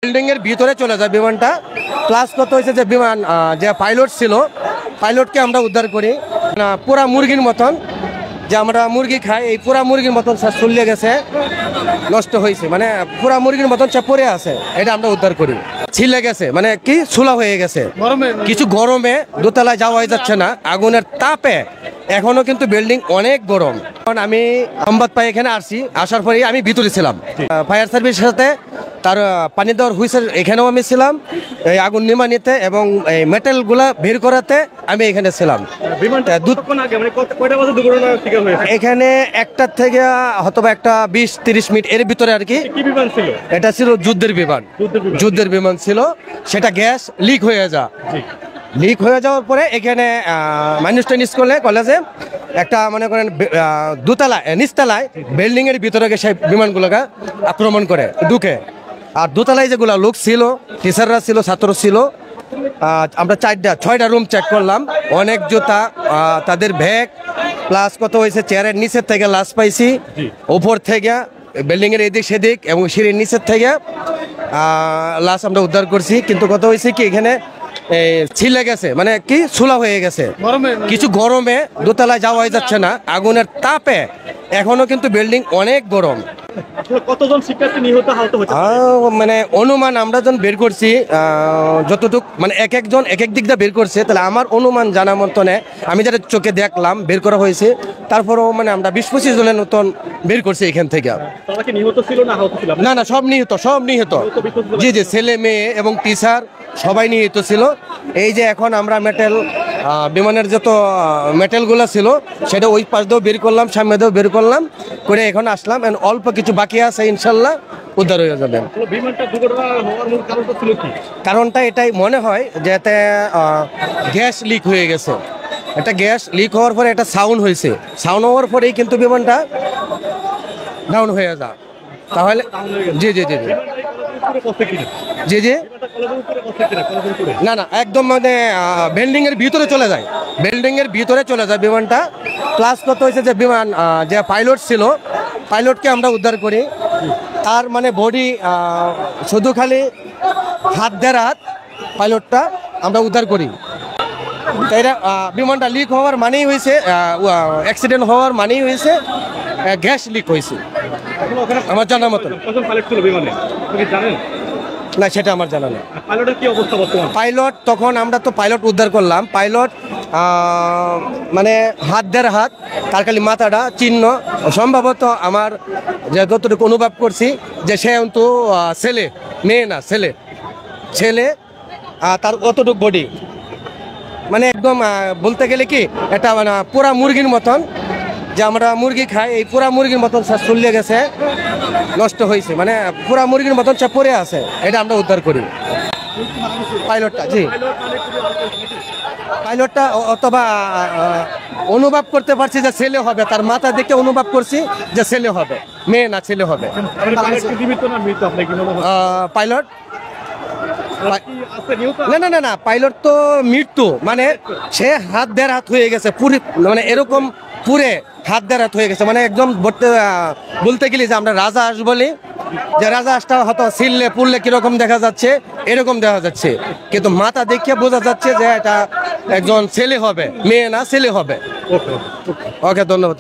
Building এর ভিতরে চলে যায় বিমানটা। প্লাস কত হয়েছে যে বিমান যে পাইলট ছিল, পাইলটকে আমরা উদ্ধার করি। পুরা মুরগির মতন, যে আমরা মুরগি খাই, এই পুরা মুরগির মতন চলে গেছে, নষ্ট হয়েছে, মানে পুরা মুরগির মতন পড়ে আছে, এটা আমরা উদ্ধার করি। ছিলে গেছে মানে কি ছোলা হয়ে গেছে, কিছু গরমে দোতলায় যাওয়া যাচ্ছে না, আগুনের তাপে এখনো কিন্তু বিল্ডিং অনেক গরম। কারণ আমি সংবাদ পাই এখানে আসছি, আসার পরে আমি ভিতরে ছিলাম, ফায়ার সার্ভিসের সাথে তার পানি দেওয়ার হুইসেল এখানেও আমি ছিলাম, এই আগুন নিমানিতে এবং এই মেটেল গুলা বের করাতে আমি এখানে ছিলাম। এখানে একটার থেকে হয়তো একটা 20-30 মিনিট এর ভিতরে আর কি। এটা ছিল যুদ্ধের বিমান ছিল, সেটা গ্যাস লিক হয়ে লিক হয়ে যাওয়ার পরে এখানে মানুষটা কলেজে একটা মনে করেন দোতলায় নিচতলায় বিল্ডিং এর ভিতরে সেই বিমানগুলোকে আক্রমণ করে ঢুকে। আর দোতলায় যেগুলো লোক ছিল, টিচাররা ছিল, ছাত্র ছিল, আমরা 4-6টা রুম চেক করলাম, অনেক জুতা, তাদের ব্যাগ, প্লাস কত হয়েছে চেয়ারের নিচের থেকে লাশ পাইছি, উপর থেকে বিল্ডিং এর এদিক সেদিক এবং সিঁড়ির নিচের থেকে লাশ আমরা উদ্ধার করছি। কিন্তু কত হয়েছে কি এখানে ছিলে গেছে মানে কি ছোলা হয়ে গেছে, কিছু গরমে দোতলায় যাওয়া যাচ্ছে না, আগুনের তাপে এখনো কিন্তু বিল্ডিং অনেক গরম। কতজন শিক্ষার্থী নিহত আহত হয়েছে মানে অনুমান আমরা যখন বের করছি, যতটুক মানে এক একজন এক এক দিক দিয়ে বের করছে, তাহলে আমার অনুমান জানা মতনে আমি যারা চোখে দেখলাম বের করা হয়েছে, তারপরেও মানে আমরা 20-25 জনের মতন বের করছি এখান থেকে। না না, সব নিহত, জি জি, ছেলে মেয়ে এবং টিচার সবাই নিহত ছিল। এই যে এখন আমরা বিমানের যত মেটেলগুলো ছিল সেটা ওই পাশ দিয়েও বের করলাম, সামনে দিয়েও বের করলাম করে এখন আসলাম, অল্প কিছু বাকি আছে, ইনশাল্লাহ উদ্ধার হয়ে যাবে। কারণটা এটাই মনে হয় যে এতে গ্যাস লিক হয়ে গেছে, একটা গ্যাস লিক হওয়ার পরে একটা সাউন্ড হয়েছে, সাউন্ড হওয়ার পরেই কিন্তু বিমানটা ডাউন হয়ে যায়। তাহলে জি জি জি জি জি না না, একদম মানে বিল্ডিং এর ভিতরে চলে যায়, বিমানটা। প্লাস কত হয়েছে যে বিমান যে পাইলট ছিল, পাইলটকে আমরা উদ্ধার করি, তার মানে বডি শুধু খালি হাত পাইলটটা আমরা উদ্ধার করি। এটা বিমানটা লিক হওয়ার মানেই হয়েছে, অ্যাক্সিডেন্ট হওয়ার মানেই হয়েছে গ্যাস লিক হয়েছে আমার জানার মতো। না, সেটা আমার জানা নেই। পাইলট তখন আমরা তো পাইলট উদ্ধার করলাম, পাইলট মানে হাত তার খালি মাথাটা চিহ্ন, সম্ভবত আমার যে যতটুকু অনুভব করছি যে সে কিন্তু ছেলে, মেয়ে না, ছেলে, তার অতটুকু বডি মানে একদম বলতে গেলে কি এটা মানে পুরা মুরগির মতন, যে আমরা মুরগি খাই, এই পুরা মুরগির মতন চলে গেছে, নষ্ট হয়েছে, মানে পুরা মুরগির মতন পড়ে আছে, এটা আমরা উদ্ধার করি। পাইলটটা জি, পাইলটটা অথবা অনুভব করতে পারছি যে ছেলে হবে, তার মাথা দেখে অনুভব করছি যে ছেলে হবে, মেয়ে না ছেলে হবে। পাইলট না, পাইলট তো মৃত্যু, মানে সে হাত হয়ে গেছে পুরি, মানে এরকম পুরে হাত হয়ে গেছে, মানে একদম বলতে গেলে যে আমরা রাজা হাঁস বলি, যে রাজা হাঁসটা হয়তো ছিললে পুরলে কিরকম দেখা যাচ্ছে, এরকম দেখা যাচ্ছে, কিন্তু মাথা দেখে বোঝা যাচ্ছে যে এটা একজন ছেলে হবে, মেয়ে না ছেলে হবে। ওকে, ধন্যবাদ।